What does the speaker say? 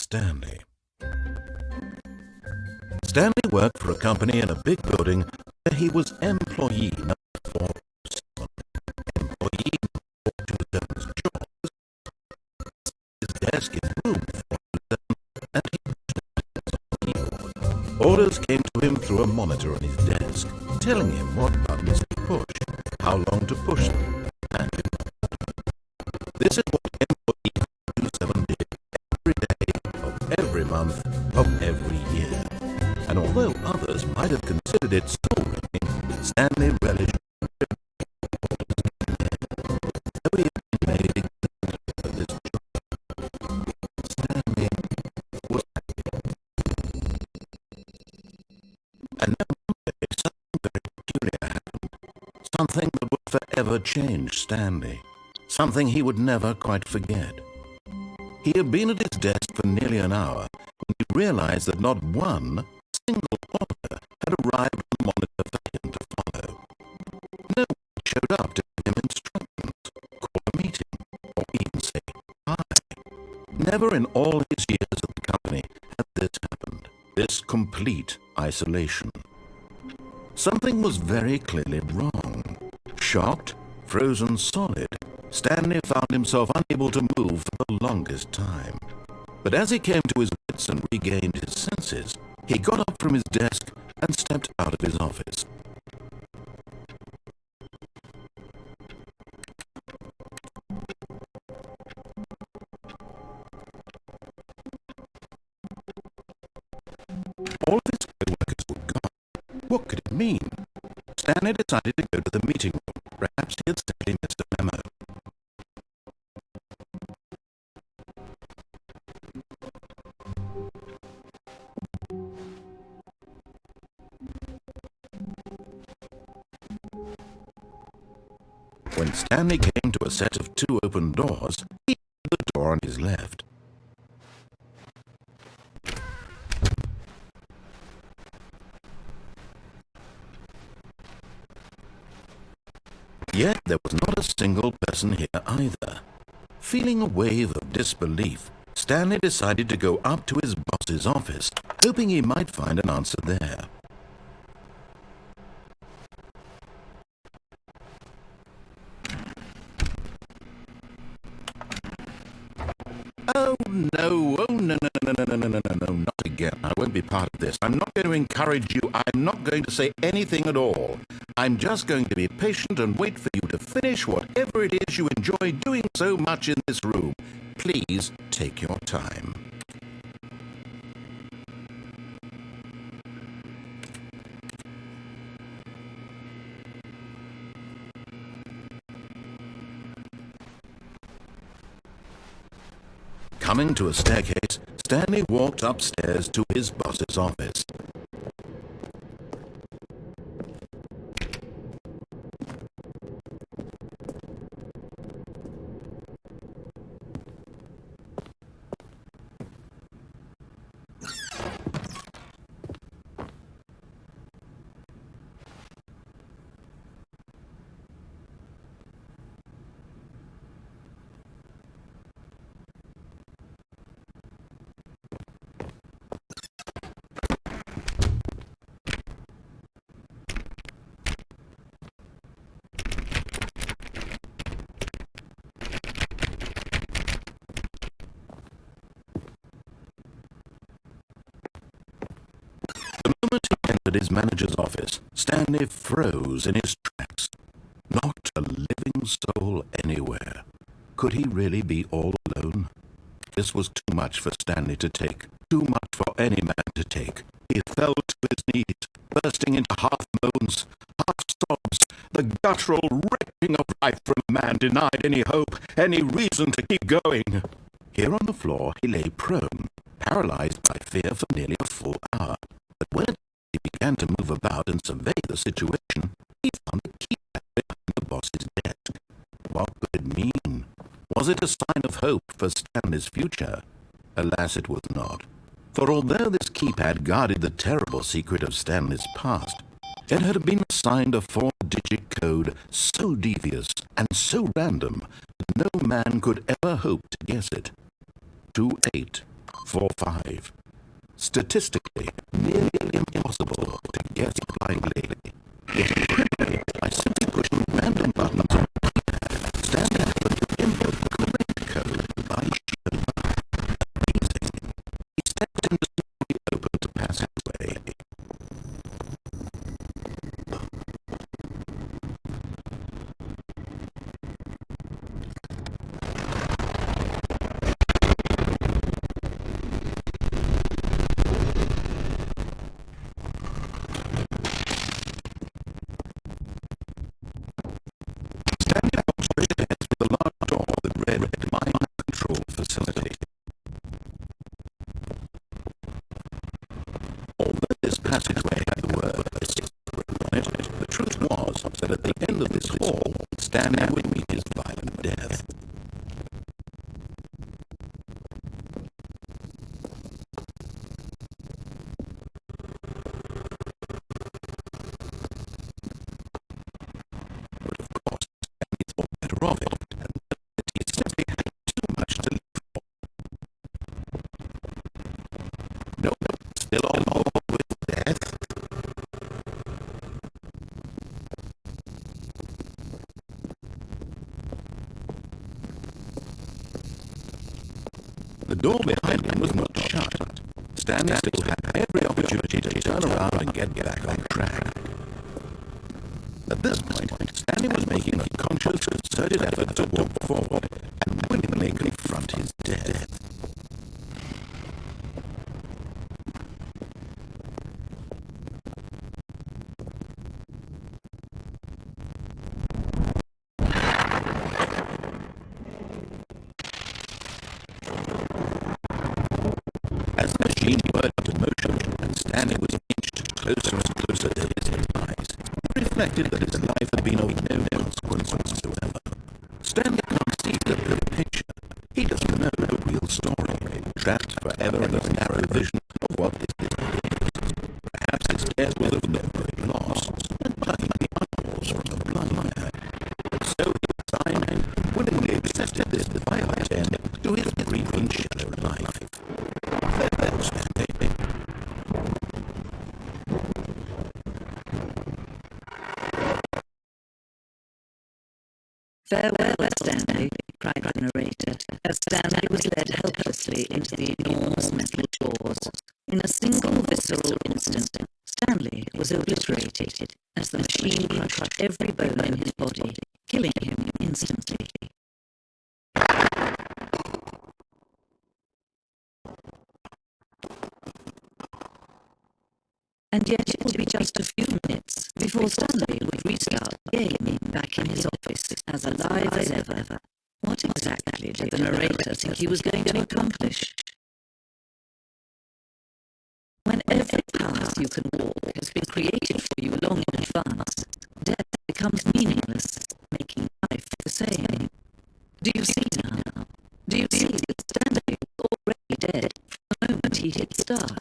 Stanley. Stanley worked for a company in a big building where he was employee number 4. Employee number 427's job was his desk in room 427, and he pushed on the keyboard. Orders came to him through a monitor on his desk, telling him what buttons to push, how long to push them, and this is what employee 427 did every day of every month of every year. And although others might have considered it soul-wrenching, Stanley relished though he had been made exactly for this job. Stanley was happy. And then one day something very peculiar happened. Something that would forever change Stanley. Something he would never quite forget. He had been at his desk for nearly an hour when he realized that not one single order had arrived on the monitor for him to follow. No one showed up to give him instructions, call a meeting, or even say hi. Never in all his years at the company had this happened, this complete isolation. Something was very clearly wrong. Shocked, frozen solid, Stanley found himself unable to move for the longest time. But as he came to his wits and regained his senses, he got up from his desk and stepped out of his office. All of his co-workers were gone. What could it mean? Stanley decided to go to the meeting room. Perhaps he had simply missed a memo. When Stanley came to a set of 2 open doors, he opened the door on his left. Yet there was not a single person here either. Feeling a wave of disbelief, Stanley decided to go up to his boss's office, hoping he might find an answer there. Oh no, not again. I won't be part of this. I'm not going to encourage you. I'm not going to say anything at all. I'm just going to be patient and wait for you to finish whatever it is you enjoy doing so much in this room. Please take your time. Coming to a staircase, Stanley walked upstairs to his boss's office. The moment he entered his manager's office, Stanley froze in his tracks. Not a living soul anywhere. Could he really be all alone? This was too much for Stanley to take, too much for any man to take. He fell to his knees, bursting into half moans, half sobs, the guttural wrecking of life from a man denied any hope, any reason to keep going. Here on the floor he lay prone, paralyzed by fear for nearly a full hour. But when he began to move about and survey the situation, he found a keypad behind the boss's desk. What could it mean? Was it a sign of hope for Stanley's future? Alas, it was not. For although this keypad guarded the terrible secret of Stanley's past, it had been assigned a 4-digit code so devious and so random that no man could ever hope to guess it. 28 5. Statistically, nearly impossible to guess blindly. Yet incredibly, by simply pushing random buttons on the keypad, Stanley could input the correct code by sheer luck. Amazing. He stepped into the opened passageway. The large door that read Mind Control Facility. Although this passageway had the word on it, the truth was that at the end of this hall, Stanley would meet his violent death. But of course, Stanley thought better of it. Still on board with death? The door behind him was not shut. Stanley still had every opportunity to turn around and get back on track. At this point, Stanley was making a conscious, concerted effort to walk forward and willingly confront his death. As the machine whirled into motion and Stanley was inched closer and closer to his demise, he reflected that his life had been of no consequence whatsoever. Stanley can't see the big picture. He doesn't know the real story, trapped forever in his narrow vision of what his life is. Perhaps his death was of no great loss, and plucking the eyeballs from a blind man. So he resigned and willingly accepted this violent end to his brief and shallow life. Farewell, Stanley. Farewell, Stanley, cried the narrator, as Stanley was led helplessly into the enormous metal doors. In a single visceral instant, Stanley was obliterated as the machine crushed every bone in his body, killing him instantly. And yet it would be just a few minutes before Stanley would restart again back in his office, as alive as ever. What exactly did the narrator think he was going to accomplish? When every path you can walk has been created for you long in advance, death becomes meaningless, making life the same. Do you see now? Do you see that Stanley was already dead from the moment he hit start?